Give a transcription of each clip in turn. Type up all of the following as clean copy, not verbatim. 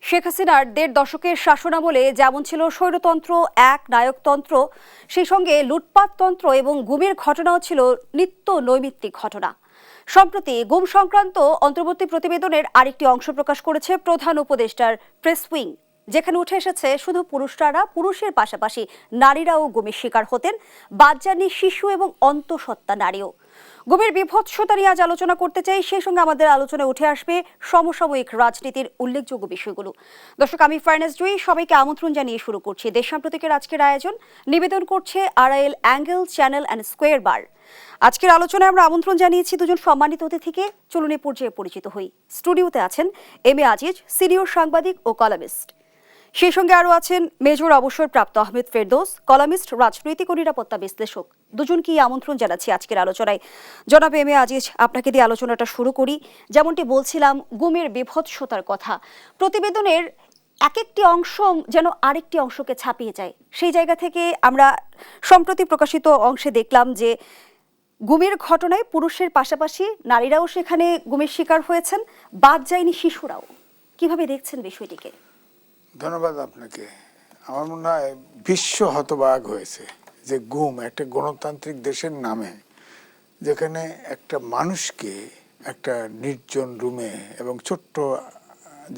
শেখ হাসিনার ১.৫ দশকের শাসনামলে যেমন ছিল স্বৈরতন্ত্র, এক নায়কতন্ত্র, সেই সঙ্গে লুটপাটতন্ত্র এবং গুমের ঘটনাও ছিল নিত্য নৈমিত্তিক ঘটনা। সম্প্রতি গুম সংক্রান্ত অন্তর্বর্তী প্রতিবেদনের আরেকটি অংশ প্রকাশ করেছে প্রধান উপদেষ্টার প্রেস উইং, যেখানে উঠে এসেছে শুধু পুরুষের পাশাপাশি নারীরাও গুমের শিকার হতেন, বাদ যাননি শিশু এবং অন্তঃসত্ত্বা নারীও। গুমের বিভৎসতা নিয়ে আজ আলোচনা করতে চাই, সেই সঙ্গে আমাদের আলোচনায় উঠে আসবে সমসাময়িক রাজনীতির উল্লেখযোগ্য বিষয়গুলো। দর্শক, আমি ফারনাজ জয়ী, সবাইকে আমন্ত্রণ জানিয়ে শুরু করছি দেশসাম্প্রতিকের আজকের আয়োজন। নিবেদন করছে RIL angle channel and square বার। আজকের আলোচনায় আমরা আমন্ত্রণ জানিয়েছি দুজন সম্মানিত অতিথিকে। চলুন এই পর্যায়ে পরিচিত হই। স্টুডিওতে আছেন এম এ আজিজ, সিনিয়র সাংবাদিক ও কলামিস্ট। সেই সঙ্গে আরও আছেন মেজর অবসরপ্রাপ্ত আহমেদ ফেরদৌস, কলামিস্ট, রাজনৈতিক ও নিরাপত্তা বিশ্লেষক। দুজনকেই আমন্ত্রণ জানাচ্ছি আজকের আলোচনায়। জনাব এম এ আজিজ, আপনাকে দিয়ে আলোচনাটা শুরু করি। যেমনটি বলছিলাম, গুমের বিভৎসতার কথা। প্রতিবেদনের এক একটি অংশ যেন আরেকটি অংশকে ছাপিয়ে যায়। সেই জায়গা থেকে আমরা সম্প্রতি প্রকাশিত অংশে দেখলাম যে গুমের ঘটনায় পুরুষের পাশাপাশি নারীরাও সেখানে গুমের শিকার হয়েছেন, বাদ যায়নি শিশুরাও। কিভাবে দেখছেন বিষয়টিকে? ধন্যবাদ আপনাকে। আমার মনে হয় বিশ্ব হতবাক হয়েছে যে গুম একটা গণতান্ত্রিক দেশের নামে, যেখানে একটা মানুষকে একটা নির্জন রুমে এবং ছোট্ট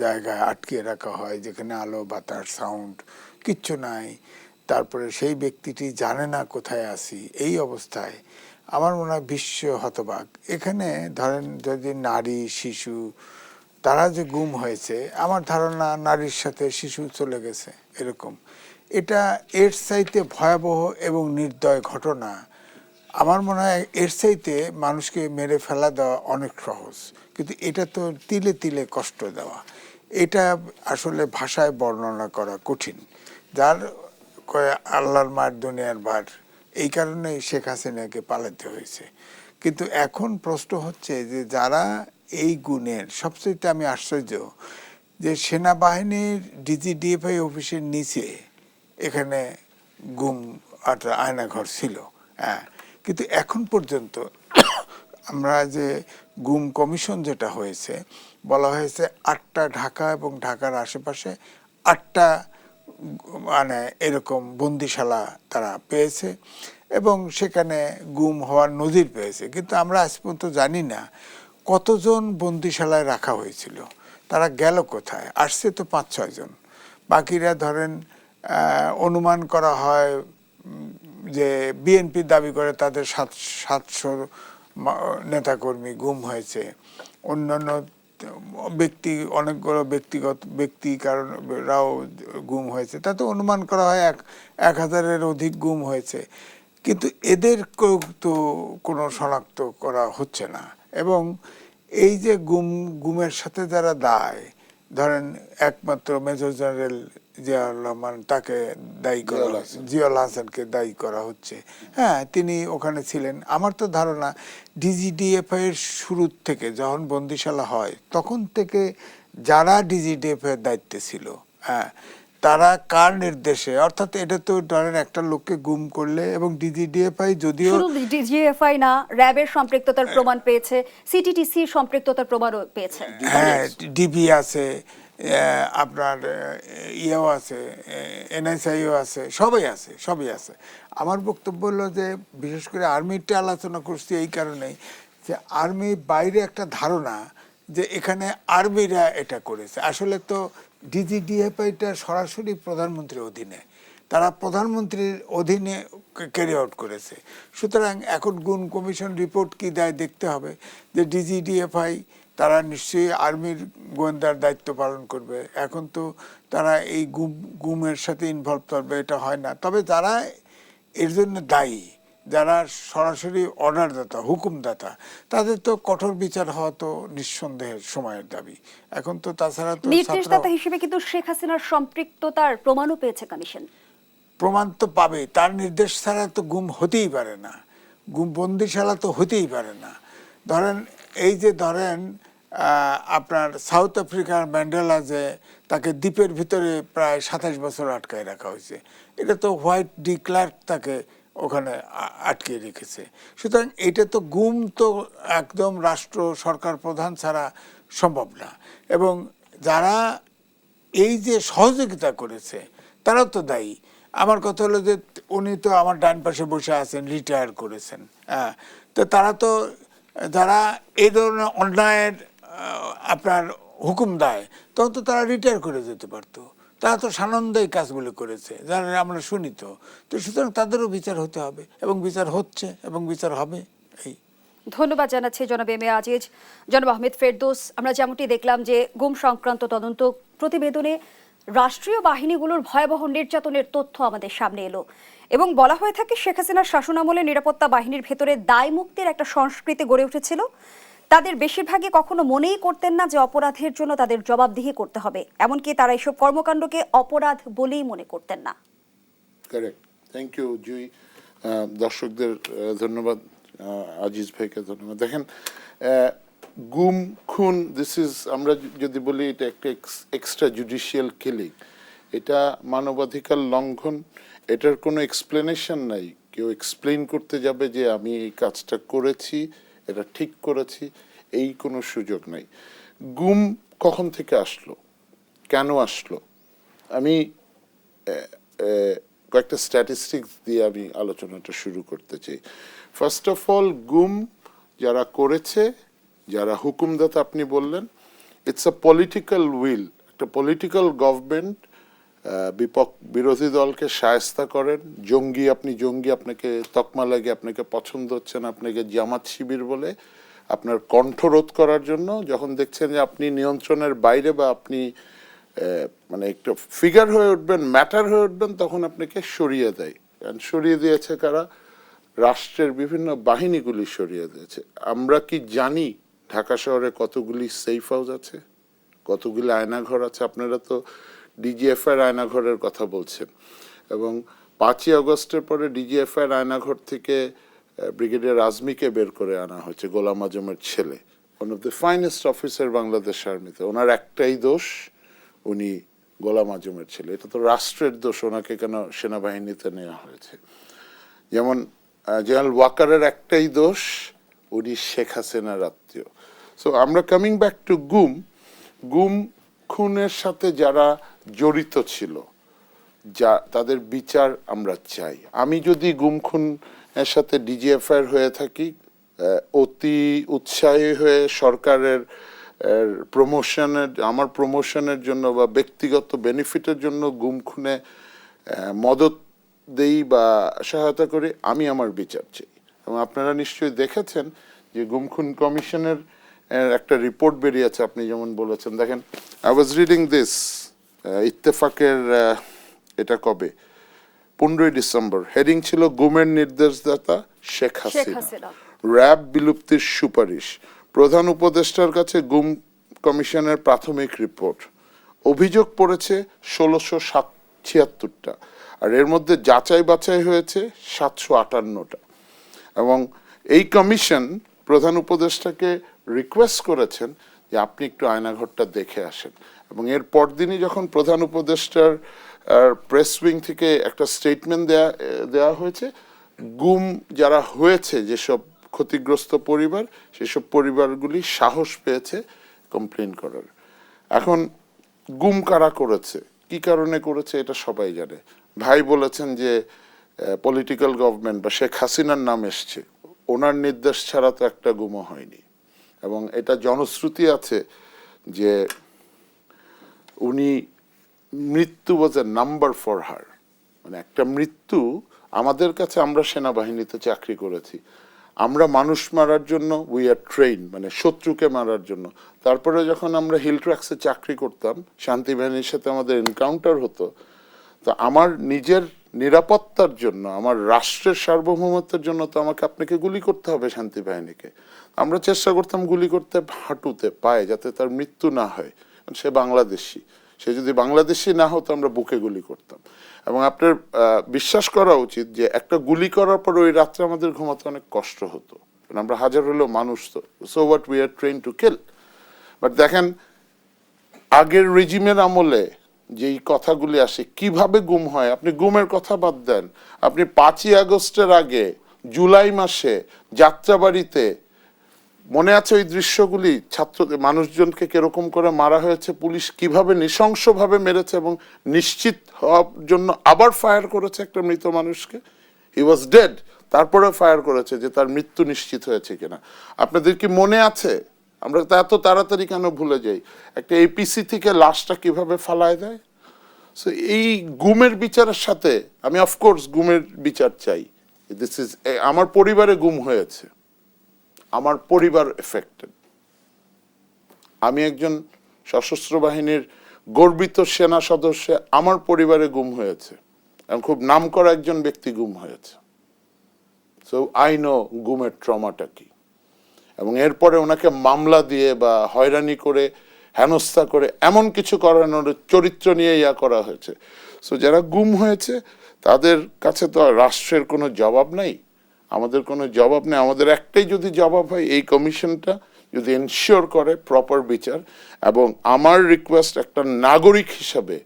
জায়গায় আটকিয়ে রাখা হয়, যেখানে আলো বাতাস সাউন্ড কিচ্ছু নাই, তারপরে সেই ব্যক্তিটি জানে না কোথায় আছি, এই অবস্থায় আমার মনে হয় বিশ্ব হতবাক। এখানে ধরেন যদি নারী শিশু তারা যে গুম হয়েছে, আমার ধারণা নারীর সাথে শিশু চলে গেছে এরকম। এটা এর চাইতে ভয়াবহ এবং নির্দয় ঘটনা আমার মনে হয় এর চাইতে মানুষকে মেরে ফেলা দেওয়া অনেক সহজ, কিন্তু এটা তো তিলে তিলে কষ্ট দেওয়া, এটা আসলে ভাষায় বর্ণনা করা কঠিন। যার কয় আল্লাহর মার দুনিয়ার ভার, এই কারণেই শেখ হাসিনাকে পালাতে হয়েছে। কিন্তু এখন প্রশ্ন হচ্ছে যে যারা এই গুণের সবচেয়ে আমি আশ্চর্য যে সেনাবাহিনীর ডিজিডিএফআই অফিসের নিচে এখানে গুম আয়নাঘর ছিল, হ্যাঁ, কিন্তু এখন পর্যন্ত আমরা যে গুম কমিশন যেটা হয়েছে, বলা হয়েছে 8টা ঢাকা এবং ঢাকার আশেপাশে 8টা মানে এরকম বন্দিশালা তারা পেয়েছে এবং সেখানে গুম হওয়ার নজির পেয়েছে। কিন্তু আমরা আজ পর্যন্ত জানি না কতজন বন্দিশালায় রাখা হয়েছিল, তারা গেল কোথায়। আসছে তো 5-6 জন, বাকিরা ধরেন অনুমান করা হয় যে বিএনপি দাবি করে তাদের 700 নেতাকর্মী গুম হয়েছে, অন্যান্য ব্যক্তি অনেকগুলো ব্যক্তি কারণরাও গুম হয়েছে, তাতে অনুমান করা হয় 1000-এর অধিক গুম হয়েছে। কিন্তু এদের তো কোনো শনাক্ত করা হচ্ছে না। এবং এই যে গুমের সাথে যারা দায়, ধরেন একমাত্র মেজর জেনারেল জিয়াউর রহমান, তাকে দায়ী করা হচ্ছে, জিয়াউল হাসানকে দায়ী করা হচ্ছে। হ্যাঁ, তিনি ওখানে ছিলেন। আমার তো ধারণা ডিজিডিএফআই এর শুরুর থেকে যখন বন্দিশালা হয় তখন থেকে যারা ডিজিডিএফআই এর দায়িত্বে ছিল, হ্যাঁ, তারা কার নির্দেশে, অর্থাৎ এটা তো ধরেন একটা লোককে গুম করলে, এবং ডিজিডিএফআই যদিও শুধু ডিজিএফআই না, র্যাবের সম্পৃক্ততার প্রমাণ পেয়েছে, সিটিটিসির সম্পৃক্ততার প্রমাণও পেয়েছে। হ্যাঁ, ডিবি আছে, আপনার ইয়েও আছে, এনএসআইও আছে, সবই আছে। আমার বক্তব্য হলো যে বিশেষ করে আর্মিটা আলোচনা করছি এই কারণেই যে আর্মির বাইরে একটা ধারণা যে এখানে আর্মিরা এটা করেছে। আসলে তো ডিজিডিএফআইটা সরাসরি প্রধানমন্ত্রীর অধীনে, তারা প্রধানমন্ত্রীর অধীনে ক্যারি আউট করেছে। সুতরাং এখন গুম কমিশন রিপোর্ট কি দেয় দেখতে হবে, যে ডিজিডিএফআই তারা নিশ্চয়ই আর্মির গোয়েন্দার দায়িত্ব পালন করবে। এখন তো তারা এই গুমের সাথে ইনভলভ করবে এটা হয় না। তবে যারা এর জন্য দায়ী, যারা সরাসরি অর্ডারদাতা, হুকুমদাতা, তাদের তো কঠোর বিচার হওয়া তো নিঃসন্দেহের সময়ের দাবি। এখন তো তাছাড়া তো নির্দেশদাতা হিসেবে কিন্তু শেখ হাসিনার সম্পৃক্ততার প্রমাণও পেয়েছে কমিশন। প্রমাণ তো পাবে, তার নির্দেশ ছাড়া তো গুম হতেই পারে না, গুম বন্দিশালা তো হতেই পারে না। ধরেন এই যে ধরেন আপনার সাউথ আফ্রিকার ম্যান্ডেলা, যে তাকে দ্বীপের ভিতরে প্রায় 27 বছর আটকায় রাখা হয়েছে, এটা তো হোয়াইট ডি ক্লার্ক তাকে ওখানে আটকে রেখেছে। সুতরাং এটা তো গুম তো একদম রাষ্ট্র সরকার প্রধান ছাড়া সম্ভব না। এবং যারা এই যে সহযোগিতা করেছে তারাও তো দায়ী। আমার কথা হলো যে উনি তো আমার ডান পাশে বসে আছেন, রিটায়ার করেছেন, হ্যাঁ, তো তারা তো যারা এই ধরনের অন্যায়ের আপনার হুকুম দেয় তখন তো তারা রিটায়ার করে যেতে পারতো। তারা তো সানন্দে এই কাজগুলো করেছে, যারা আমরা শুনি তো। তো সুতরাং তাদেরও বিচার হতে হবে এবং বিচার হচ্ছে এবং বিচার হবে। এই ধন্যবাদ জানাচ্ছি জনাব এম এ আজিজ। জনাব আহমেদ ফেরদৌস, আমরা যেমনটি দেখলাম যে গুম সংক্রান্ত তদন্ত প্রতিবেদনে রাষ্ট্রীয় বাহিনীগুলোর ভয়াবহ নির্যাতনের তথ্য আমাদের সামনে এলো এবং বলা হয়ে থাকে শেখ হাসিনার শাসনামলে নিরাপত্তা বাহিনীর ভেতরে দায় মুক্তির একটা সংস্কৃতি গড়ে উঠেছিল। তাদের বেশিরভাগই কখনো মনেই করতেন না যে অপরাধের জন্য তাদের জবাবদিহি করতে হবে, এমনকি তারা এসব কর্মকাণ্ডকে অপরাধ বলেই মনে করতেন না। কারেক্ট, থ্যাংক ইউ জুই। দর্শকদের ধন্যবাদ, আজিজ ভাইকে ধন্যবাদ। দেখেন, গুম খুন, দিস ইজ, আমরা যদি বলি এটা একটা এক্সট্রা জুডিশিয়াল কিলিং, এটা মানবাধিকার লঙ্ঘন। এটার কোনো এক্সপ্লেনেশন নাই। কেউ এক্সপ্লেন করতে যাবে যে আমি এই কাজটা করেছি, এটা ঠিক করেছি, এই কোনো সুযোগ নাই। গুম কখন থেকে আসলো, কেন আসলো? আমি কয়েকটা স্ট্যাটিস্টিক্স দিয়ে আমি আলোচনাটা শুরু করতে চাই। ফার্স্ট অফ অল, গুম যারা করেছে, যারা হুকুমদাতা আপনি বললেন, ইটস আ পলিটিক্যাল উইল। একটা পলিটিক্যাল গভর্নমেন্ট বিরোধী দলকে শায়েস্তা করেন, জঙ্গি, আপনি জঙ্গি, আপনাকে তকমা লাগে, আপনাকে পছন্দ হচ্ছে না, আপনাকে জামাত শিবির বলে আপনার কণ্ঠরোধ করার জন্য যখন দেখছেন যে আপনি নিয়ন্ত্রণের বাইরে বা আপনি মানে একটু ফিগার হয়ে উঠবেন, ম্যাটার হয়ে উঠবেন, তখন আপনাকে সরিয়ে দেয়। সরিয়ে দিয়েছে কারা? রাষ্ট্রের বিভিন্ন বাহিনীগুলি সরিয়ে দিয়েছে। আমরা কি জানি ঢাকা শহরে কতগুলি সেফ হাউস আছে, কতগুলি আয়নাঘর আছে? আপনারা তো ডিজিএফআই আয়নাঘরের কথা বলছেন, এবং 5ই আগস্টের পরে ডিজিএফআই আয়নাঘর থেকে ব্রিগেডিয়ার আজমিকে বের করে আনা হয়েছে, গোলাম আজমের ছেলে, one of the finest officer Bangladesh আর্মিতে। ওনার একটাই দোষ, উনি গোলাম আজমের ছেলে। এটা তো রাষ্ট্রের দোষ, ওনাকে কেন সেনাবাহিনীতে নেওয়া হয়েছে? যেমন জেনারেল ওয়াকারের একটাই দোষ, উনি শেখ হাসিনার আত্মীয়। সো আমরা কামিং ব্যাক টু গুম, গুম খুনের সাথে যারা জড়িত ছিল, যা তাদের বিচার আমরা চাই। আমি যদি গুম খুনের সাথে ডিজিএফআই হয়ে থাকি, অতি উৎসাহী হয়ে সরকারের আমার প্রমোশনের জন্য বা ব্যক্তিগত বেনিফিটের জন্য গুম খুনে মদত দেই বা সহায়তা করি, আমি আমার বিচার চাই। এবং আপনারা নিশ্চয়ই দেখেছেন যে গুম খুন কমিশনের একটা রিপোর্ট বেরিয়েছে, আপনি যেমন বলেছেন। দেখেন, আই ওয়াজ রিডিং দিস, ইত্তেফাকের, এটা কবে, 15ই ডিসেম্বর, হেডিং ছিল গুমের নির্দেশদাতা শেখ হাসিনা, র্যাব বিলুপ্তির সুপারিশ, প্রধান উপদেষ্টার কাছে গুম কমিশনের প্রাথমিক রিপোর্ট, অভিযোগ পড়েছে 1676টা, আর এর মধ্যে যাচাই বাছাই হয়েছে 758টা। এবং এই কমিশন প্রধান উপদেষ্টাকে রিকোয়েস্ট করেছেন যে আপনি একটু আয়নাঘরটা দেখে আসেন। এবং এর পরদিনই যখন প্রধান উপদেষ্টার প্রেস উইং থেকে একটা স্টেটমেন্ট দেয়া হয়েছে, গুম যারা হয়েছে, যেসব ক্ষতিগ্রস্ত পরিবার, সেসব পরিবারগুলি সাহস পেয়েছে কমপ্লেন করার। এখন গুম কারা করেছে, কি কারণে করেছে, এটা সবাই জানে। ভাই বলেছেন যে পলিটিক্যাল গভর্নমেন্ট বা শেখ হাসিনার নাম এসছে, ওনার নির্দেশ ছাড়া তো একটা গুমও হয়নি। এবং এটা জনশ্রুতি আছে যে উনি, মৃত্যু ওয়াজ এ নাম্বার ফর হার, মানে একটা মৃত্যু আমাদের কাছে, আমরা সেনাবাহিনীতে চাকরি করেছি, আমরা মানুষ মারার জন্য উই আর ট্রেন, মানে শত্রুকে মারার জন্য। তারপরে যখন আমরা হিল ট্র্যাক্সে চাকরি করতাম, শান্তি বাহিনীর সাথে আমাদের এনকাউন্টার হতো, তো আমার নিজের নিরাপত্তার জন্য, আমার রাষ্ট্রের সার্বভৌমত্বের জন্য তো আপনাকে গুলি করতে হবে শান্তি বাহিনীকে। আমরা চেষ্টা করতাম গুলি করতে হাঁটুতে, পায়ে, যাতে তার মৃত্যু না হয়। সে বাংলাদেশি, সে যদি বাংলাদেশি না হতো আমরা বুকে গুলি করতাম। এবং আপনার বিশ্বাস করা উচিত যে একটা গুলি করার পর ওই রাত্রে আমাদের ঘুমাতে অনেক কষ্ট হতো, কারণ আমরা হাজার হলেও মানুষ তো। So what, we are train to kill. But দেখেন, আগের রেজিমের আমলে যেই কথাগুলি আসে, কিভাবে গুম হয়, আপনি গুমের কথা বাদ দেন, আপনি 5ই আগস্টের আগে জুলাই মাসে যাত্রাবাড়িতে মনে আছে ওই দৃশ্যগুলি, ছাত্রদের মানুষজনকে কিরকম করে মারা হয়েছে, পুলিশ কিভাবে নৃশংসভাবে মেরেছে এবং নিশ্চিত হওয়ার জন্য আবার ফায়ার করেছে একটা মৃত মানুষকে। হি ওয়াজ ডেড, তারপরে ফায়ার করেছে যে তার মৃত্যু নিশ্চিত হয়েছে কিনা। আপনাদের কি মনে আছে? আমরা তা এত তাড়াতাড়ি কেন ভুলে যাই? একটা এপিসি থেকে লাশটা কিভাবে ফালায় দেয়। সো এই গুমের বিচারের সাথে আমি অফকোর্স গুমের বিচার চাই। দিস ইজ, আমার পরিবারে গুম হয়েছে, আমার পরিবার এফেক্টেড। আমি একজন সশস্ত্র বাহিনীর গর্বিত সেনা সদস্য, আমার পরিবারে গুম হয়েছে এবং খুব নামকরা একজন ব্যক্তি গুম হয়েছে। সো আই নো গুমের ট্রমাটা কি। এবং এরপরে ওনাকে মামলা দিয়ে বা হয়রানি করে হেনস্থা করে এমন কিছু করানোর চরিত্র নিয়ে ইয়া করা হয়েছে। সো যারা গুম হয়েছে তাদের কাছে তো আর রাষ্ট্রের কোনো জবাব নাই, আমাদের কোনো জবাব নেই। আমাদের একটাই যদি জবাব হয়, এই কমিশনটা যদি এনশিওর করে প্রপার বিচার। এবং আমার রিকোয়েস্ট, একটা নাগরিক হিসাবে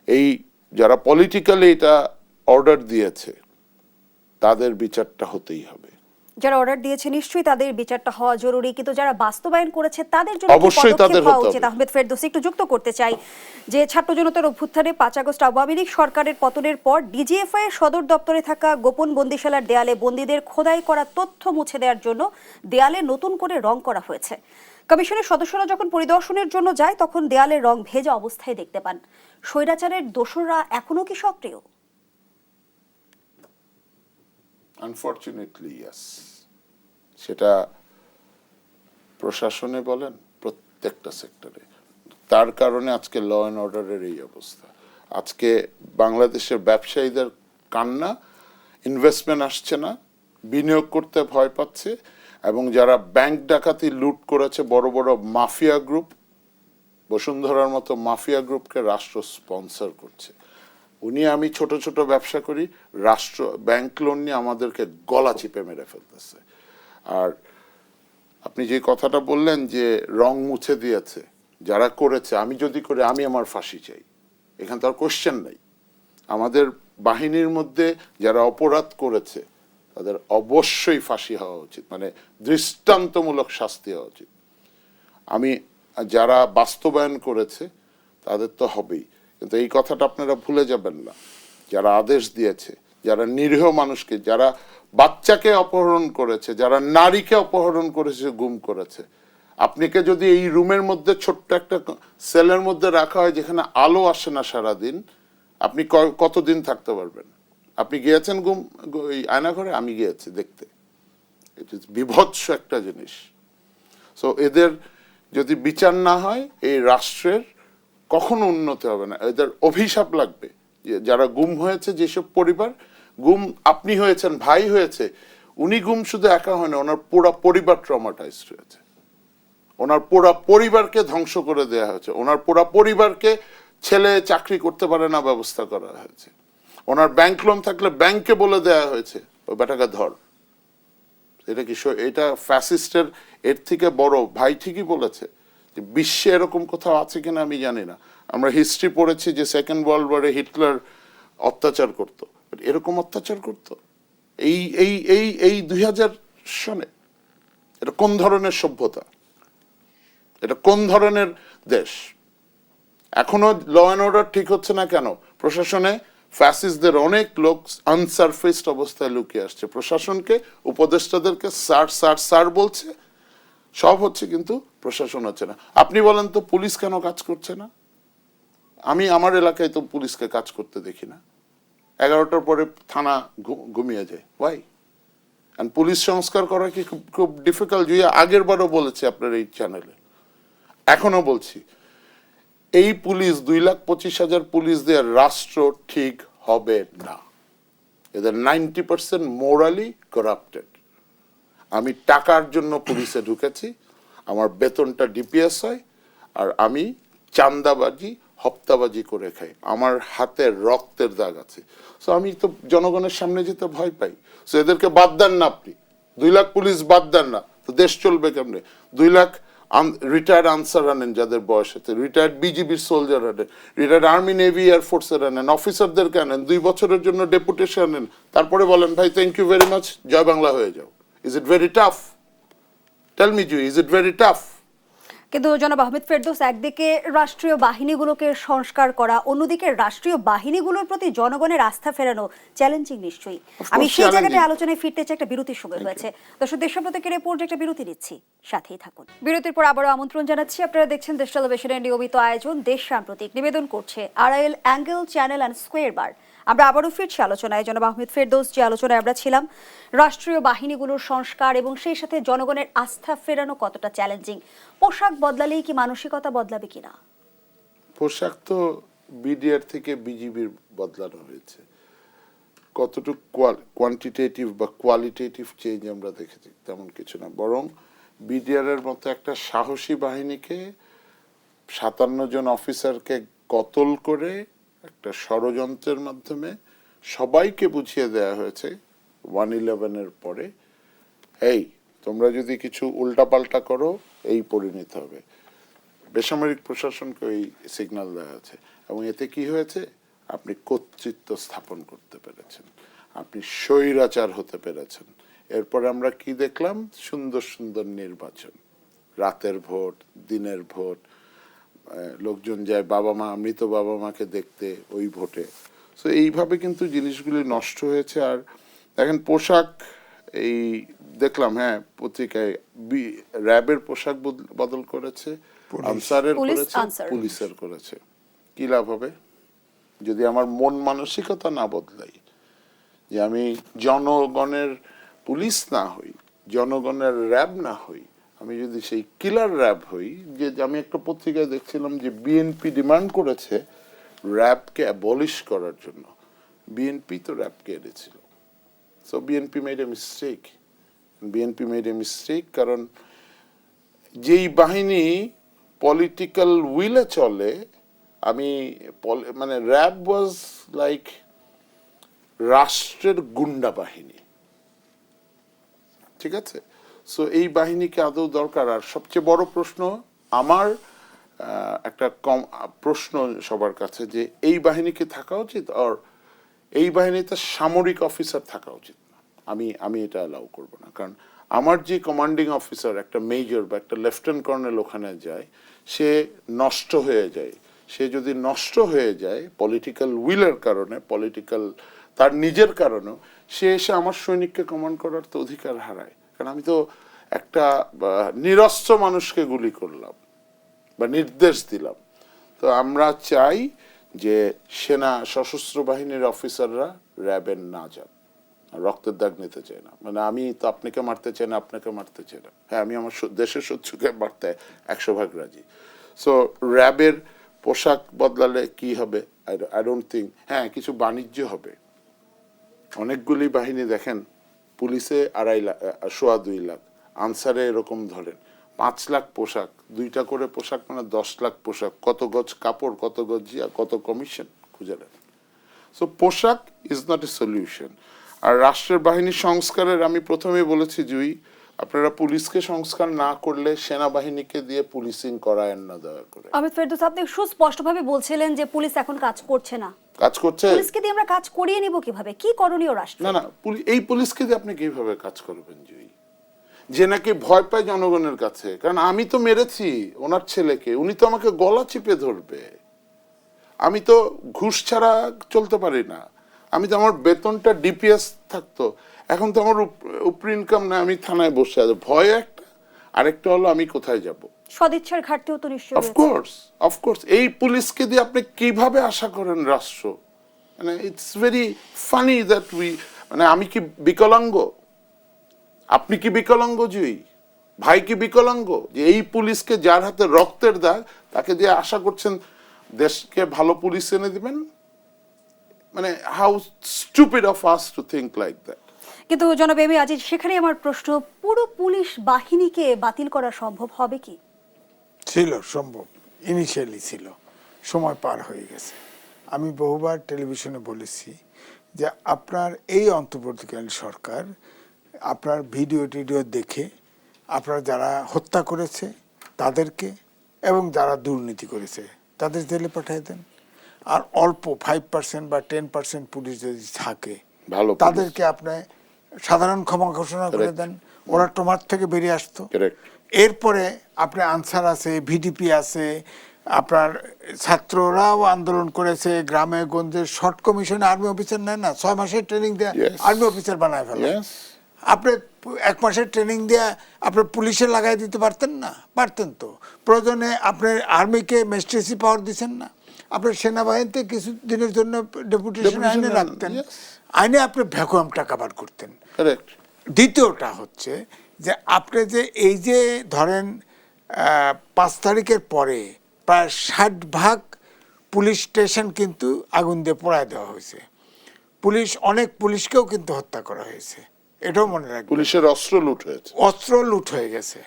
এই যারা পলিটিক্যালি এটা অর্ডার দিয়েছে তাদের বিচারটা হতেই হবে। যারা অর্ডার দিয়েছে নিশ্চয়ই তাদের বিচারটা হওয়া জরুরি, কিন্তু যারা বাস্তবায়ন করেছে তাদের জন্য কি অবশ্যই পদক্ষেপ তাদের হওয়া হতে উচিত? হবে। আহমেদ ফেরদৌসী, একটু যুক্ত করতে চাই যে ছাত্র জনতার অভ্যুত্থানে 5 আগস্ট আওয়ামী লীগ সরকারের পতনের পর ডিজিএফআই এর সদর দপ্তরে থাকা গোপন বন্দিশালার দেয়ালে বন্দীদের খোদাই করা তথ্য মুছে দেওয়ার জন্য দেয়ালে নতুন করে রং করা হয়েছে। কমিশনের সদস্যরা যখন পরিদর্শনের জন্য যায় তখন দেয়ালের রং ভেজা অবস্থায় দেখতে পান। স্বৈরাচারের দোসররা এখনো কি সক্রিয়? Unfortunately yes. সেটা প্রশাসনে বলেন, প্রত্যেকটা সেক্টরে। তার কারণে আজকে ল অ্যান্ড অর্ডারের এই অবস্থা। আজকে বাংলাদেশের ব্যবসায়ীদের কান্না, ইনভেস্টমেন্ট আসছে না, বিনিয়োগ করতে ভয় পাচ্ছে। এবং যারা ব্যাংক ডাকাতি লুট করেছে, বড় বড় মাফিয়া গ্রুপ, বসুন্ধরার মতো মাফিয়া গ্রুপকে রাষ্ট্র স্পন্সর করছে। আমি ছোট ছোট ব্যবসা করি, রাষ্ট্র ব্যাংক লোন নিয়ে আমাদেরকে গলা চিপে মেরে ফেলতেছে। আর আপনি যে কথাটা বললেন যে রং মুছে দিয়েছে, যারা করেছে, আমি যদি করি আমি আমার ফাঁসি চাই, এখানে তো আর কোশ্চেন নেই। আমাদের বাহিনীর মধ্যে যারা অপরাধ করেছে তাদের অবশ্যই ফাঁসি হওয়া উচিত, মানে দৃষ্টান্তমূলক শাস্তি হওয়া উচিত। আমি যারা বাস্তবায়ন করেছে তাদের তো হবেই, কিন্তু এই কথাটা আপনারা ভুলে যাবেন না, যারা আদেশ দিয়েছে, যারা নিরীহ মানুষকে, যারা বাচ্চাকে অপহরণ করেছে, যারা নারীকে অপহরণ করেছে, গুম করেছে। আপনাকে যদি এই রুমের মধ্যে ছোট্ট একটা সেলের মধ্যে রাখা হয় যেখানে আলো আসে না সারাদিন, আপনি কতদিন থাকতে পারবেন? আপনি গিয়েছেন এই আয়নাঘরে? আমি গিয়েছি দেখতে। ইট ইজ বিভৎস একটা জিনিস। সো এদের যদি বিচার না হয় এই রাষ্ট্রের কখনো উন্নতি হবে না, এদের অভিশাপ লাগবে। যারা গুম হয়েছে, যেসব পরিবার গুম, আপনি হয়েছেন, ভাই হয়েছে, উনি গুম শুধু একা হয় না, ওনার পুরো পরিবার ট্রমাটাইজড হয়েছে, ওনার পুরো পরিবারকে ধ্বংস করে দেওয়া হয়েছে, ওনার পুরো পরিবারকে ছেলে চাকরি করতে পারে না ব্যবস্থা করা হয়েছে, ওনার ব্যাংক লোন থাকলে ব্যাংকে বলে দেওয়া হয়েছে ওই বেটাকে ধর। এটা কি এটা ফ্যাসিস্টের এর থেকে বড়? ভাই ঠিকই বলেছে যে বিশ্বে এরকম কোথাও আছে কিনা আমি জানি না। আমরা হিস্ট্রি পড়েছি যে সেকেন্ড ওয়ার্ল্ড ওয়ারে হিটলার অত্যাচার করত, এরকম অত্যাচার করত এই এই এই এই 2000 সনে? এটা কোন ধরনের সভ্যতা? এটা কোন ধরনের দেশ? এখনো ল অ্যান্ড অর্ডার ঠিক হচ্ছে না কেন? প্রশাসনে ফ্যাসিস্টদের অনেক লোক আনসারফেসড অবস্থায় লুকিয়ে আসছে, প্রশাসনকে, উপদেষ্টাদেরকে স্যার স্যার স্যার বলছে, সব হচ্ছে কিন্তু প্রশাসন হচ্ছে না। আপনি বলেন তো পুলিশ কেন কাজ করছে না? আমি আমার এলাকায় তো পুলিশকে কাজ করতে দেখি না। 11টার পরে থানা ঘুমিয়ে যায়। ওয়াই? এন্ড পুলিশ সংস্কার করা কি খুব ডিফিকাল্ট? আগের বারও বলেছি আপনার এই চ্যানেলে, এখনো বলছি, এই পুলিশ 2,25,000 পুলিশ দিয়ে রাষ্ট্র ঠিক হবে না। এদের 90% মোরালি করাপ্টেড। আমি টাকার জন্য পুলিশে ঢুকেছি, আমার বেতনটা ডিপিএস হয়, আর আমি চান্দাবাজি হপ্তাবাজি করে খাই, আমার হাতে রক্তের দাগ আছে। সো আমি তো জনগণের সামনে যেতে ভয় পাই। সো এদেরকে বাদ দেন না আপনি, 2 লাখ পুলিশ বাদ দেন না, তো দেশ চলবে কেমনে? 2 লাখ রিটায়ার্ড আনসার আনেন, যাদের বয়স হচ্ছে, রিটায়ার্ড বিজিবির সোলজার আনেন, রিটায়ার্ড আর্মি নেভি এয়ারফোর্সের আনেন, অফিসারদেরকে আনেন, 2 বছরের জন্য ডেপুটেশন আনেন, তারপরে বলেন ভাই থ্যাংক ইউ ভেরি মাচ, জয় বাংলা হয়ে যাও। Is it very tough? Tell me Jui, is it very tough? কিন্তু জনাব আহমেদ ফেরদৌস, একদিকে রাষ্ট্রীয় বাহিনীগুলোকে সংস্কার করা, অন্যদিকে রাষ্ট্রীয় বাহিনীগুলোর প্রতি জনগণের আস্থা ফেরানো চ্যালেঞ্জিং নিশ্চয়ই। আমি সেই জায়গাটায় আলোচনায় ফিরতে চাই, একটা বিরতির সময় হয়েছে। দর্শক, দেশপ্রতীকের রিপোর্ট একটা বিরতি নিচ্ছি, সাথেই থাকুন। বিরতির পর আবারও আমন্ত্রণ জানাচ্ছি, আপনারা দেখছেন দেশ টেলিভিশনের নিয়মিত আয়োজন দেশ সাম্প্রতিক। নিবেদন করছে Arail angle channel and square বার। আমরা আবারও ফিরছি আলোচনায়। জনাব আহমেদ ফেরদৌস, যে আলোচনায় আমরা ছিলাম, রাষ্ট্রীয় বাহিনীগুলোর সংস্কার এবং সেই সাথে জনগণের আস্থা ফেরানো কতটা চ্যালেঞ্জিং। পোশাক বদলালেই কি মানসিকতা বদলাবে কিনা? পোশাক তো বিডিআর থেকে বিজিবির বদলানো হয়েছে, কতটুকু কোয়ান্টিটেটিভ বা কোয়ালিটেটিভ চেঞ্জ আমরা দেখেছি তেমন কিছু না। বরং বিডিআর এর মতো একটা সাহসী বাহিনীকে ৫৭ জন অফিসারকে কতল করে একটা ষড়যন্ত্রের মাধ্যমে সবাইকে বুঝিয়ে দেওয়া হয়েছে 1/11 পরে, এই তোমরা যদি কিছু উল্টাপাল্টা করো এই পরিণতি হবে। বেসামরিক প্রশাসনকে ওই সিগন্যাল দেওয়া আছে এবং এতে কি হয়েছে, আপনি কর্তৃত্ব স্থাপন করতে পেরেছেন, আপনি স্বৈরাচার হতে পেরেছেন। এরপরে আমরা কি দেখলাম, সুন্দর সুন্দর নির্বাচন, রাতের ভোট, দিনের ভোট, লোকজন যায় বাবা মা, মৃত বাবা মাকে দেখতে ওই ভোটে। সো এইভাবে কিন্তু জিনিসগুলি নষ্ট হয়েছে। আর দেখেন পোশাক, এই দেখলাম হ্যাঁ পত্রিকায় র্যাবের পোশাক বদল করেছে, আনসারের করেছে, পুলিশের করেছে। কি লাভ হবে যদি আমার মন মানসিকতা না বদলাই, যে আমি জনগণের পুলিশ না হই, জনগণের র্যাব না হই, আমি যদি সেই কিলার র্যাব হই। যে আমি একটা পত্রিকায় দেখছিলাম যে বিএনপি ডিমান্ড করেছে র্যাবকে অ্যাবলিশ করার জন্য, বিএনপি তো র্যাবকে এনেছিল। So BNP made a mistake, BNP made a mistake, কারণ যেই বাহিনী পলিটিক্যাল উইলে চলে, আমি মানে র্যাব ওয়াজ লাইক রাষ্ট্রের গুন্ডা বাহিনী, ঠিক আছে? সো এই বাহিনীকে আদৌ দরকার? আর সবচেয়ে বড় প্রশ্ন আমার, একটা প্রশ্ন সবার কাছে, যে এই বাহিনীকে থাকা উচিত, আর এই বাহিনীতে সামরিক অফিসার থাকা উচিত না। আমি এটা অ্যালাউ করব না, কারণ আমার যে কমান্ডিং অফিসার, একটা মেজর বা একটা লেফটেন্যান্ট কর্নেল ওখানে যায়, সে নষ্ট হয়ে যায়। সে যদি নষ্ট হয়ে যায় পলিটিক্যাল উইলের কারণে, পলিটিক্যাল তার নিজের কারণেও, সে এসে আমার সৈনিককে কমান্ড করার তো অধিকার হারায়। কারণ আমি তো একটা নিরস্ত্র মানুষকে গুলি করলাম বা নির্দেশ দিলাম। তো আমরা চাই যে সেনা সশস্ত্র বাহিনীর অফিসাররা র্যাবের না যান, রক্তের দাগ নিতে চাই না। মানে আমি তো আপনাকে মারতে চাই না, আপনাকে মারতে চাই না, হ্যাঁ আমি আমার দেশের শত্রুকে মারতে 100% রাজি। সো র্যাবের পোশাক বদলালে কি হবে, আই ডোন্ট থিঙ্ক। হ্যাঁ, কিছু বাণিজ্য হবে। অনেকগুলি বাহিনী দেখেন, পুলিশে 2.5 লাখ, আনসারে এরকম ধরেন 5 লাখ পোশাক, 2টা করে পোশাক মানে 10 লাখ পোশাক, কত গজ কাপড়, কত গজ জিয়া, কত কমিশন খুঁজে নেন। সো পোশাক ইজ নট এ সলিউশন। আর রাষ্ট্রের বাহিনী সংস্কারের আমি প্রথমেই বলেছি, জুই, আপনারা পুলিশকে সংস্কার না করলে সেনাবাহিনীকে দিয়ে পুলিশিং করায়েন না দয়া করে। আহমেদ ফেরদৌস, আপনি সুস্পষ্টভাবে বলছিলেন যে পুলিশ এখন কাজ করছে না। কাজ করছে, পুলিশকে দিয়ে আমরা কাজ করিয়ে নিব কিভাবে? কি করণীয় রাষ্ট্র? না না, এই পুলিশকে দিয়ে আপনি কিভাবে কাজ করবেন জুই, যে নাকি ভয় পায় জনগণের কাছে? কারণ আমি তো মেরেছি ওনার ছেলেকে, উনি তো আমাকে গলা চিপে ধরবে। আমি তো ঘুষ ছাড়া চলতে পারি না, আমি তো আমার বেতনটা ডিপিএস থাকতো, এখন তো আমার উপর ইনকাম না, আমি থানায় বসে আছি। ভয় একটা, আরেকটা হলো আমি কোথায় যাব, সদিচ্ছার ঘাটতিও তো নিশ্চয়ই রয়েছে। অফকোর্স এই পুলিশকে দিয়ে আপনি কিভাবে আশা করেন রাষ্ট্র? মানে ইটস ভেরি ফানি দ্যাট মানে আমি কি বিকলাঙ্গ? আপনি কি বিকলাঙ্গ জুই? ভাই কি বিকলাঙ্গ যে এই পুলিশকে, যার হাতে রক্তের দাগ, তাকে দিয়ে আশা করছেন দেশকে ভালো পুলিশ এনে দিবেন? মানে how stupid of us to think like that. কিন্তু জনাব এম এ আজিজ, সেখানে আমার প্রশ্ন, পুরো পুলিশ বাহিনীকে বাতিল করা সম্ভব হবে কি? ছিল সম্ভব, ইনিশিয়ালি ছিল, সময় পার হয়ে গেছে। আমি বহুবার টেলিভিশনে বলেছি যে আপনার এই অন্তর্বর্তীকালীন সরকার আপনার ভিডিও টিডিও দেখে আপনারা যারা হত্যা করেছে তাদেরকে এবং যারা দুর্নীতি করেছে তাদের জেলে পাঠিয়ে দেন। আর অল্প 5% বা 10% পুলিশ যদি থাকে, ভালো তাদেরকে আপনি সাধারণ ক্ষমা ঘোষণা করে দেন। ওরা টোমার থেকে বেরিয়ে আসতো। Correct. এরপরে আপনার আনসার আছে, ভিডিপি আছে, আপনার ছাত্ররাও আন্দোলন করেছে, গ্রামে গঞ্জে শর্ট কমিশনে আর্মি অফিসার নেয় না, 6 মাসের ট্রেনিং দেয় Yes. আর্মি অফিসার বানায় ফেলে। Yes. আপনি 1 মাসের ট্রেনিং দিয়ে আপনার পুলিশে লাগাই দিতে পারতেন না? পারতেন তো। প্রয়োজনে আপনার আর্মিকে ম্যাজিস্ট্রেসি পাওয়ার দিচ্ছেন না, আপনার সেনাবাহিনীতে কিছু দিনের জন্য ডেপুটেশন আইনে Deputation রাখতেন, yes. আইনে আপনি ভ্যাকুয়ামটা কাভার করতেন। Correct. দ্বিতীয়টা হচ্ছে যে আপনি যে এই যে ধরেন 5 তারিখের পরে প্রায় 60% পুলিশ স্টেশন কিন্তু আগুন দিয়ে পোড়ায় দেওয়া হয়েছে। অনেক পুলিশকেও কিন্তু হত্যা করা হয়েছে, এটাও মনে রাখবেন। পুলিশের অস্ত্র লুট হয়েছে। অস্ত্র লুট হয়ে গেছে।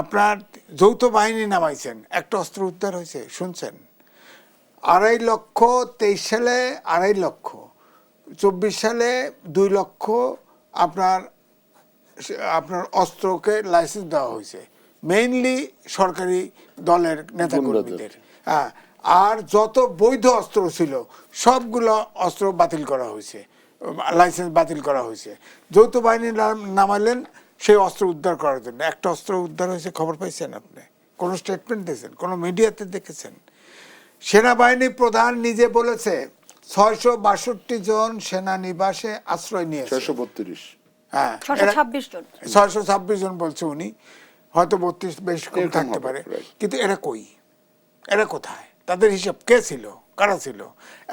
আপনার যৌথ বাহিনী নামাইছেন, একটা অস্ত্র উদ্ধার হয়েছে শুনছেন? 2.5 লক্ষ, 23 সালে 2.5 লক্ষ, 24 সালে 2 লক্ষ আপনার অস্ত্রকে লাইসেন্স দেওয়া হয়েছে, মেইনলি সরকারি দলের নেতাকর্মীদের। হ্যাঁ, আর যত বৈধ অস্ত্র ছিল সবগুলো অস্ত্র বাতিল করা হয়েছে, লাইসেন্স বাতিল করা হয়েছে। যৌথ বাহিনী নামালেন সেই অস্ত্র উদ্ধার করার জন্য। একটা অস্ত্র উদ্ধার হয়েছে, খবর পাইছেন আপনি? কোনো স্টেটমেন্ট দিয়েছেন? কোনো মিডিয়াতে দেখেছেন? সেনাবাহিনী প্রধান নিজে বলেছে 662 জন সেনানিবাসে আশ্রয় নিয়েছে। 632। হ্যাঁ, 626 জন। 626 জন বলছে উনি, হয়তো 32 বেশ কম এরকম থাকতে হবে, পারে। right. কিন্তু এরা কই? এরা কোথায়? তাদের হিসাব কে ছিল, কারা ছিল?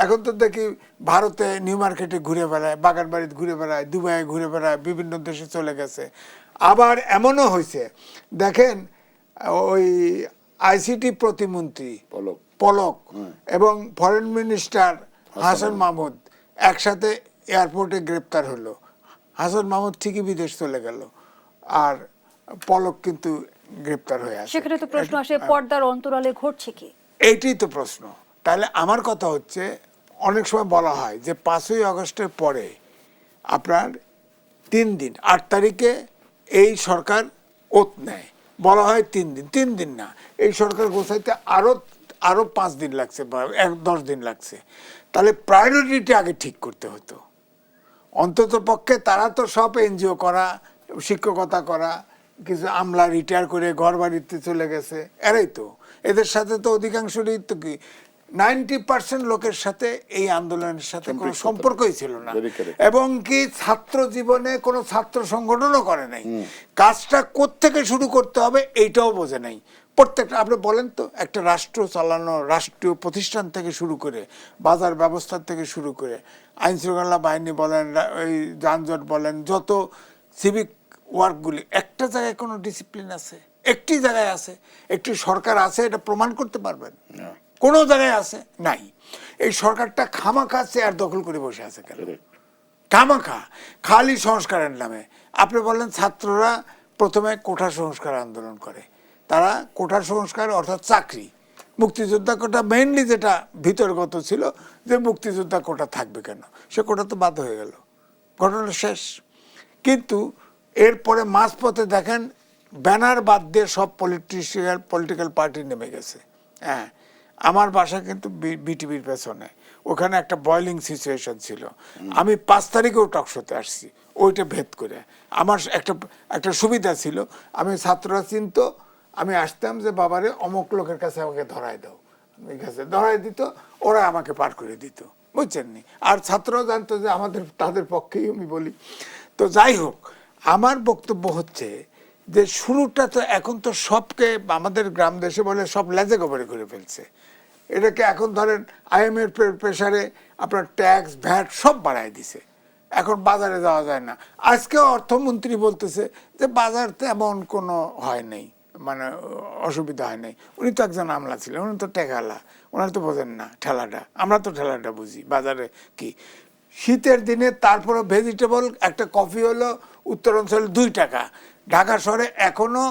এখন তো দেখি ভারতে নিউ মার্কেটে ঘুরে বেড়ায়, বাগানবাড়িতে ঘুরে বেড়ায়, দুবাইয়ে ঘুরে বেড়ায়, বিভিন্ন দেশে চলে গেছে। আবার এমনও হয়েছে দেখেন, ওই আইসিটি প্রতিমন্ত্রী পলক এবং ফরেন মিনিস্টার হাসান মাহমুদ একসাথে এয়ারপোর্টে গ্রেপ্তার হলো। হাসান মাহমুদ ঠিকই বিদেশ চলে গেল, আর পলক কিন্তু গ্রেপ্তার হয়ে আসে। সেখানে তো প্রশ্ন আসে, পর্দার অন্তরালে ঘটছে কি? এইটাই তো প্রশ্ন। তাহলে আমার কথা হচ্ছে, অনেক সময় বলা হয় যে 5ই আগস্টের পরে আপনার 3 দিন, 8 তারিখে এই সরকার ওত নেয়, বলা হয় 3 দিন। 3 দিন না, এই সরকার গোছাইতে আরো 5 দিন লাগছে, 10 দিন লাগছে। তাহলে প্রায়োরিটি আগে ঠিক করতে হতো। অন্তত পক্ষে তারা তো সব এনজিও করা, শিক্ষকতা করা, কিছু আমলা রিটায়ার করে ঘর বাড়িতে চলে গেছে, এরাই তো। এদের সাথে তো অধিকাংশই তো কি 90% লোকের সাথে এই আন্দোলনের সাথে কোনো সম্পর্কই ছিল না, এবং কি ছাত্র জীবনে কোনো ছাত্র সংগঠনও করে নাই। কাজটা কোত্থেকে শুরু করতে হবে এইটাও বোঝে নাই। প্রত্যেকটা, আপনি বলেন তো, একটা রাষ্ট্র চালানো, রাষ্ট্রীয় প্রতিষ্ঠান থেকে শুরু করে, বাজার ব্যবস্থা থেকে শুরু করে, আইন শৃঙ্খলা বাহিনী বলেন, ওই যানজট বলেন, যত সিভিক ওয়ার্কগুলি, একটা জায়গায় কোনো ডিসিপ্লিন আছে? একটি জায়গায় আছে? একটি সরকার আছে এটা প্রমাণ করতে পারবেন? কোনো জায়গায় আছে? নাই। এই সরকারটা খামাখা চেয়ার দখল করে বসে আছে কেন? খামাখা, খালি সংস্কারের নামে। আপনি বলেন ছাত্ররা প্রথমে কোঠা সংস্কার আন্দোলন করে, তারা কোঠা সংস্কার অর্থাৎ চাকরি, মুক্তিযোদ্ধা কোটা মেইনলি যেটা ভিতরগত ছিল, যে মুক্তিযোদ্ধা কোটা থাকবে কেন, সে কোটা তো বাদ হয়ে গেল, ঘটনা শেষ। কিন্তু এরপরে মাঝপথে দেখেন ব্যানার বাদ দিয়ে সব পলিটিক্যাল পার্টি নেমে গেছে। হ্যাঁ, আমার বাসা কিন্তু বিটিভির পেছনে, ওখানে একটা বয়লিং সিচুয়েশন ছিল। আমি 5 তারিখেও টকশোতে আসছি, ওইটা ভেদ করে। আমার একটা সুবিধা ছিল, আমি ছাত্ররা চিনত, আমি আসতাম যে বাবারে অমুক লোকের কাছে আমাকে ধরায় দাও, আমার কাছে ধরায় দিত, ওরা আমাকে পার করে দিত, বুঝছেন নি? আর ছাত্ররাও জানতো যে তাদের পক্ষেই আমি বলি। তো যাই হোক, আমার বক্তব্য হচ্ছে যে শুরুটা তো এখন তো সবকে আমাদের গ্রাম দেশে বলে সব লেজে গোবরে করে ফেলছে। এটাকে এখন ধরেন আইএমএর প্রেসারে আপনার ট্যাক্স ভ্যাট সব বাড়ায় দিছে, এখন বাজারে যাওয়া যায় না। আজকে অর্থমন্ত্রী বলতেছে যে বাজার তেমন কোনো হয় নাই, মানে অসুবিধা হয় নাই। উনি তো একজন আমলা ছিলেন, উনি তো টেকালা, ওনার তো বোঝেন না ঠেলাটা। আমরা তো ঠেলাটা বুঝি, বাজারে কি শীতের দিনে। তারপরে ভেজিটেবল একটা কফি হলো উত্তরাঞ্চলে 2 টাকা, ঢাকা শহরে এখনো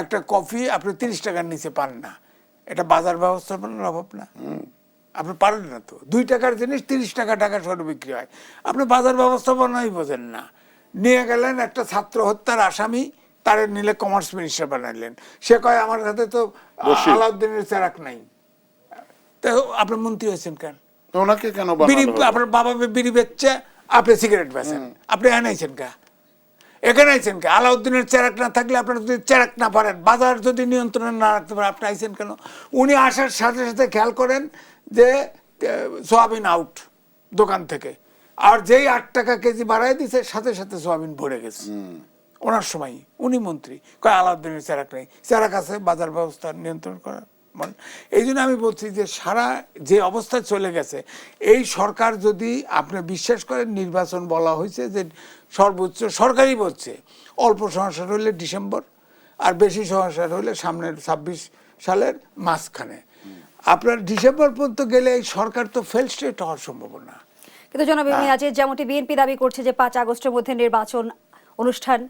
একটা কফি আপনি 30 টাকার নিচে পান না। এটা বাজার ব্যবস্থাপনার অভাব না? আপনি পারেন না তো, 2 টাকার জিনিস 30 টাকা ঢাকা শহরে বিক্রি হয়, আপনি বাজার ব্যবস্থাপনাই বোঝেন না। নিয়ে গেলেন একটা ছাত্র হত্যার আসামি, তারে নিলে কমার্স মিনিস্টার বানাইলেন। সে কয় আমার কাছে তো আলাউদ্দিনের চেরাক নাই। তো আপনি মন্ত্রী হয়েছেন কেন? ওনাকে কেন আপনার বাবা বিড়ি বেচছে, আপনি সিগারেট বেচেন, আপনি আনাইছেন কা? এখানে আইছেন কে? আলাউদ্দিনের চেরাক না থাকলে আপনারা যদি চেরাক না পারেন, বাজার যদি নিয়ন্ত্রণে না রাখতে পারেন, আপনি আইছেন কেন? উনি আসার সাথে সাথে খেয়াল করেন যে সোয়াবিন আউট দোকান থেকে, আর যেই 8 টাকা কেজি বাড়াই দিছে সাথে সাথে সোয়াবিন ভরে গেছে ওনার সময়। উনি মন্ত্রী, কয় আলাউদ্দিনের চেরাক নেই। চেরাক আছে বাজার ব্যবস্থা নিয়ন্ত্রণ করার। এই জন্য আমি বলছি যে সারা যে অবস্থায় চলে গেছে এই সরকার, যদি আপনি বিশ্বাস করেন নির্বাচন বলা হয়েছে যে সর্বোচ্চ সরকারই বলছে অল্প সংস্কার হলে ডিসেম্বর, আর বেশি সংস্কার হলে সামনের 26 সালের মাঝখানে। আপনার ডিসেম্বর পর্যন্ত গেলে এই সরকার তো ফেল স্টেট হওয়ার সম্ভাবনা। কিন্তু জনাব মিয়াজিদ, যেমনটি বিএনপি দাবি করছে যে 5 আগস্টের মধ্যে নির্বাচন অনুষ্ঠান,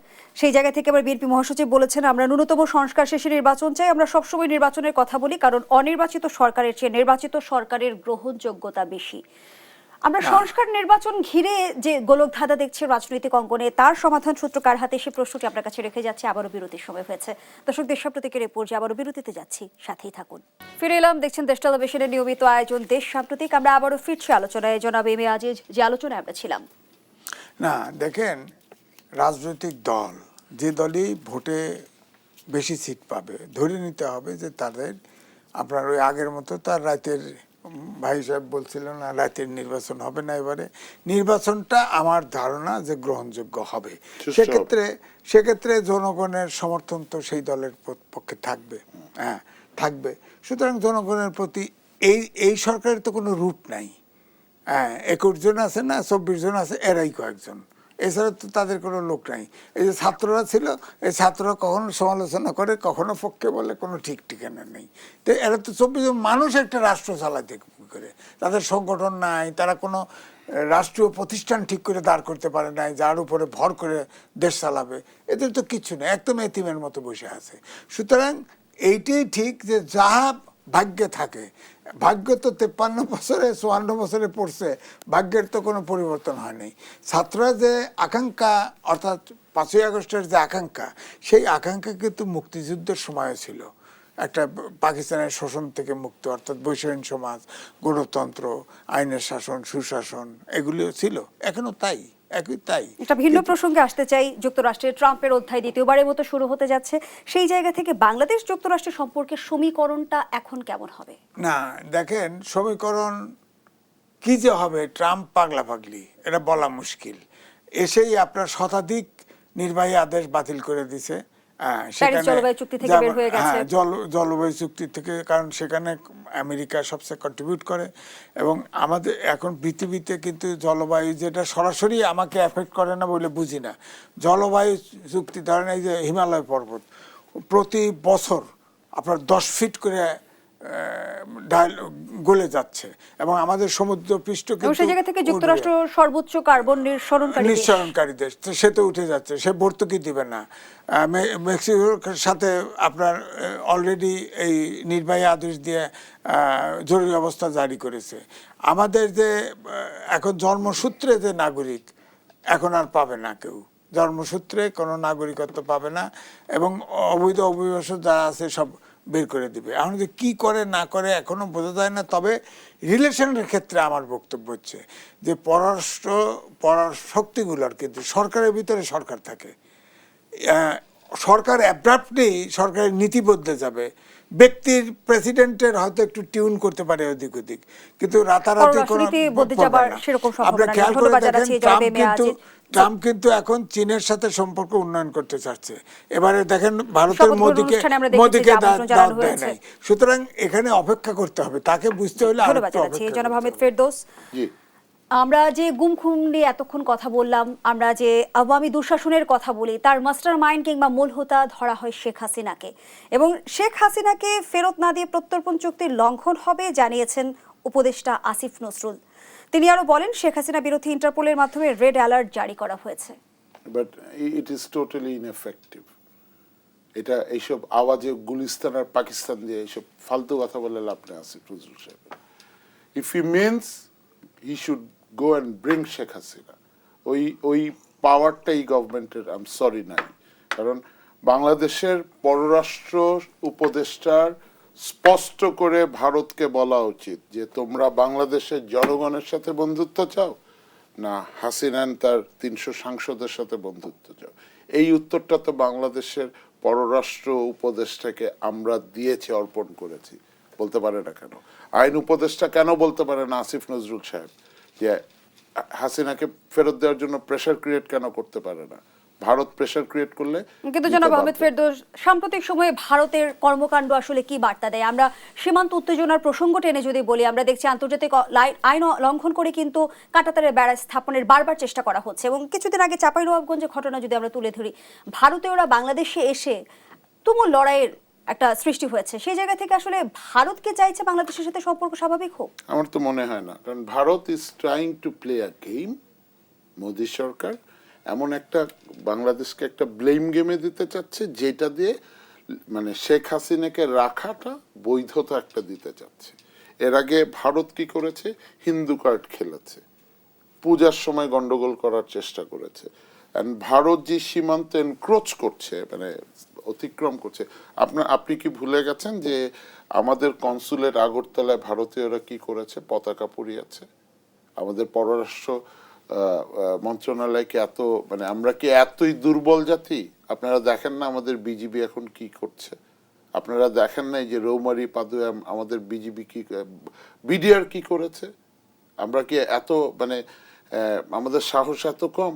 সেই জায়গা থেকে আবার বিএনপি মহাসচিব বলেছেন আমরা ন্যূনতম সংস্কার শেষে নির্বাচন চাই। আমরা সবসময় নির্বাচনের কথা বলি, কারণ অনির্বাচিত সরকারের চেয়ে নির্বাচিত সরকারের গ্রহণযোগ্যতা বেশি। আমরা সংস্কার নির্বাচন ঘিরে যে গোলকধাঁধা দেখছি রাজনৈতিক অঙ্গনে, তার সমাধান সূত্র কার হাতে, সে প্রশ্নটি আপনার কাছে রেখে যাচ্ছে। আবারও বিরতির সময় হয়েছে। দর্শক, দেশ সাম্প্রতিকের এই পর্যায়ে আবারও বিরতিতে যাচ্ছি, সাথেই থাকুন। ফিরে এলাম, দেখছেন দেশ টেলিভিশনের নিয়মিত আয়োজন দেশ সাম্প্রতিক। আমরা আবারও ফিরছি আলোচনায়। জনাব মিয়াজিদ, যে আলোচনায় আমরা ছিলাম। না দেখেন, রাজনৈতিক দল যে দলই ভোটে বেশি সিট পাবে, ধরে নিতে হবে যে তাদের আপনার ওই আগের মতো তার রাতের, ভাই সাহেব বলছিলেন না রাতের নির্বাচন হবে না, এবারে নির্বাচনটা আমার ধারণা যে গ্রহণযোগ্য হবে। সেক্ষেত্রে জনগণের সমর্থন তো সেই দলের পক্ষে থাকবে, হ্যাঁ থাকবে। সুতরাং জনগণের প্রতি এই সরকারের তো কোনো রুট নাই। হ্যাঁ, 21 জন আছে না 24 জন আছে, এরাই কয়েকজন, এছাড়া তো তাদের কোনো লোক নাই। এই যে ছাত্ররা ছিল, এই ছাত্ররা কখনো সমালোচনা করে, কখনো পক্ষে বলে, কোনো ঠিক ঠিকানা নেই। তো এরা তো 24 জন মানুষ একটা রাষ্ট্র চালাতে করে, তাদের সংগঠন নাই, তারা কোনো রাষ্ট্রীয় প্রতিষ্ঠান ঠিক করে দাঁড় করতে পারে নাই যার উপরে ভর করে দেশ চালাবে। এদের তো কিছু নেই, একদম এতিমের মতো বসে আছে। সুতরাং এইটাই ঠিক যে যাহা ভাগ্যে থাকে, ভাগ্য তো 53 বছরে 54 বছরে পড়ছে, ভাগ্যের তো কোনো পরিবর্তন হয়নি। ছাত্ররা যে আকাঙ্ক্ষা, অর্থাৎ 5ই আগস্টের যে আকাঙ্ক্ষা, সেই আকাঙ্ক্ষা কিন্তু মুক্তিযুদ্ধের সময় ছিল একটা পাকিস্তানের শোষণ থেকে মুক্ত, অর্থাৎ বৈষয়িক সমাজ, গণতন্ত্র, আইনের শাসন, সুশাসন, এগুলিও ছিল, এখনো তাই, একই তাই। একটা ভিন্ন প্রসঙ্গে আসতে চাই। যুক্তরাষ্ট্রের ট্রাম্পের অধ্যায় দ্বিতীয়বারের মতো শুরু হতে যাচ্ছে। সেই জায়গা থেকে বাংলাদেশ যুক্তরাষ্ট্রের সম্পর্কের সমীকরণটা এখন কেমন হবে? না দেখেন, সমীকরণ কি যে হবে, ট্রাম্প পাগলা পাগলি, এটা বলা মুশকিল। এসেই আপনার শতাধিক নির্বাহী আদেশ বাতিল করে দিছে। জলবায়ু চুক্তি থেকে বের হয়ে গেছে। জলবায়ু চুক্তি থেকে, কারণ সেখানে আমেরিকা সবচেয়ে কন্ট্রিবিউট করে। এবং আমাদের এখন পৃথিবীতে কিন্তু জলবায়ু যেটা সরাসরি আমাকে এফেক্ট করে না বলে বুঝি না, জলবায়ু চুক্তি ধরেন এই যে হিমালয় পর্বত প্রতি বছর আপনার 10 ফিট করে গলে যাচ্ছে, এবং আমাদের সমুদ্র পৃষ্ঠ কিন্তু সেই জায়গা থেকে যুক্তরাষ্ট্র সর্বোচ্চ কার্বন নিঃসরণকারী দেশ, সে তো উঠে যাচ্ছে, সে ভর্তুকি দিবে না। মেক্সিকোর সাথে আপনার অলরেডি এই নির্বাহী আদেশ দিয়ে জরুরি অবস্থা জারি করেছে। আমাদের যে এখন জন্মসূত্রে যে নাগরিক, এখন আর পাবে না কেউ, জন্মসূত্রে কোনো নাগরিকত্ব পাবে না, এবং অবৈধ অভিবাসন যারা আছে সব বের করে দিবে। এখন যে কী করে না করে এখনো বোঝা যায় না। তবে রিলেশনের ক্ষেত্রে আমার বক্তব্য হচ্ছে যে পরার শক্তিগুলোর কিন্তু সরকারের ভিতরে সরকার থাকে, সরকার অ্যাব্রাপ্টলি সরকারের নীতি বদলে যাবে। ব্যক্তির প্রেসিডেন্টের হয়তো একটু টিউন করতে পারে ওদিক ওদিক, কিন্তু রাতারাতি কোনো আপনি খেয়াল করে দেখেন, ট্রাম্প কিন্তু এখন চীনের সাথে সম্পর্ক উন্নয়ন করতে চাচ্ছে। এবারে দেখেন ভারতের মোদিকে দাওয়াত দেয় নাই। সুতরাং এখানে অপেক্ষা করতে হবে, তাকে বুঝতে হলে আমরা যে গুম খুন নিয়ে এতক্ষণ কথা বললাম, আমরা যে আওয়ামী দুঃশাসনের কথা বলি, তার মাস্টার মাইন্ড কিংবা মূল হোতা ধরা হয় শেখ হাসিনাকে, এবং শেখ হাসিনাকে ফেরত না দিয়ে প্রত্যর্পণ চুক্তির লঙ্ঘন হবে জানিয়েছেন উপদেষ্টা আসিফ নজরুল। তিনি আরো বলেন, শেখ হাসিনা বিরোধী ইন্টারপোলের মাধ্যমে রেড অ্যালার্ট জারি করা হয়েছে। But it is totally ineffective. এটা এইসব আওয়াজে গুলিস্তান আর পাকিস্তান দিয়ে এইসব ফালতু কথা বলে লাভ নেই আসিফ নজরুল সাহেব। If he means he should go and bring Sheikh Hasina, ওই পাওয়ারটাই গভর্নমেন্টের, আই এম সরি নাই। কারণ বাংলাদেশের পররাষ্ট্র উপদেষ্টার স্পষ্ট করে ভারতকে বলা উচিত যে তোমরা বাংলাদেশের জনগণের সাথে বন্ধুত্ব চাও না হাসিনা তার 300 সাংসদের সাথে বন্ধুত্ব চাও। এই উত্তরটা তো বাংলাদেশের পররাষ্ট্র উপদেষ্টাকে আমরা দিয়েছি, অর্পণ করেছি। বলতে পারে না কেন? আইন উপদেষ্টা কেন বলতে পারে না আসিফ নজরুল সাহেব যে হাসিনাকে ফেরত দেওয়ার জন্য প্রেশার ক্রিয়েট কেন করতে পারে না? ভারত প্রেশার ক্রিয়েট করলে কিন্তু জনাব আহমেদ ফেরদৌস, সাম্প্রতিক সময়ে ভারতের কর্মকাণ্ড আসলে কি বার্তা দেয়? আমরা সীমান্ত উত্তেজনার প্রসঙ্গ টেনে যদি বলি, আমরা দেখছি আন্তর্জাতিক আইন লঙ্ঘন করে কিন্তু কাঁটাতারের বেড়া স্থাপনের বারবার চেষ্টা করা হচ্ছে। এবং কিছুদিন আগে চাঁপাইনবাবগঞ্জের ঘটনা যদি আমরা তুলে ধরি, ভারতীয়রা বাংলাদেশে এসে তুমুল লড়াইয়ের একটা সৃষ্টি হয়েছে। সেই জায়গা থেকে আসলে ভারত কি চাইছে বাংলাদেশের সাথে সম্পর্ক স্বাভাবিক হোক? আমার তো মনে হয় না, কারণ Bharat is trying to play a game. Modi সরকার এমন একটা বাংলাদেশকে একটা ব্লেম গেমে দিতে চাচ্ছে, যেটা দিয়ে মানে শেখ হাসিনাকে রাখাটা বৈধতা একটা দিতে চাচ্ছে। এর আগে ভারত কি করেছে? হিন্দু কার্ড খেলেছে, পূজার সময় গন্ডগোল করার চেষ্টা করেছে। ভারত যে সীমান্ত এনক্রোচ করছে, মানে অতিক্রম করছে, আপনি কি ভুলে গেছেন যে আমাদের কনসুলেট আগরতলায় ভারতীয়রা কি করেছে? পতাকা পুড়িয়েছে। আমাদের পররাষ্ট্র মন্ত্রণালয়কে এত, মানে আমরা কি এতই দুর্বল জাতি? আপনারা দেখেন না আমাদের বিজিবি এখন কি করছে? আপনারা দেখেন না যে রৌমারি পাদুয়া আমাদের বিজিবি কি, বিডিআর কি করেছে? আমরা কি এত, মানে আমাদের সাহস এত কম?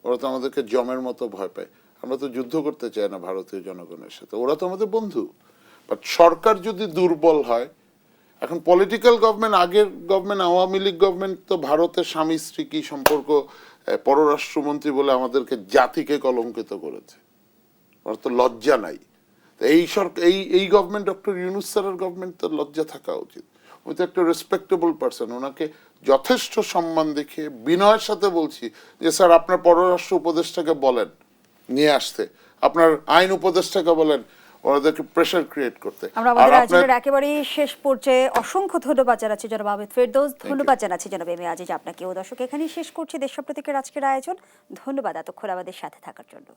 ওরা তো আমাদেরকে জমের মতো ভয় পায়। আমরা তো যুদ্ধ করতে চাই না ভারতীয় জনগণের সাথে, ওরা তো আমাদের বন্ধু। বাট সরকার যদি দুর্বল হয়, এখন পলিটিক্যাল গভর্নমেন্ট, আগের গভর্নমেন্ট আওয়ামী লীগ গভর্নমেন্ট তো ভারতের স্বামী স্ত্রী কি সম্পর্ক, পররাষ্ট্রমন্ত্রী বলে আমাদেরকে জাতিকে কলঙ্কিত করেছে। ওর তো লজ্জা নাই। এই সরকার, এই গভর্নমেন্ট, ডক্টর ইউনূস স্যারের গভর্নমেন্ট তো লজ্জা থাকা উচিত। উনি তো একটা রেসপেক্টেবল পারসন, ওনাকে যথেষ্ট সম্মান দেখিয়ে বিনয়ের সাথে বলছি যে স্যার আপনার পররাষ্ট্র উপদেষ্টাকে বলেন নিয়ে আসতে, আপনার আইন উপদেষ্টাকে বলেন ওনাদেরকে প্রেশার ক্রিয়েট করতে। আমরা আমাদের আয়োজনের একেবারেই শেষ পর্যায়ে অসংখ্য ধন্যবাদ জানাচ্ছি জনাব আহমেদ ফেরদৌস, ধন্যবাদ জানাচ্ছি জনাব এম এ আজিজ আপনাকে। ও দর্শক, এখানেই শেষ করছি দেশ প্রতীকের আজকের আয়োজন। ধন্যবাদ এতক্ষণ আমাদের সাথে থাকার জন্য।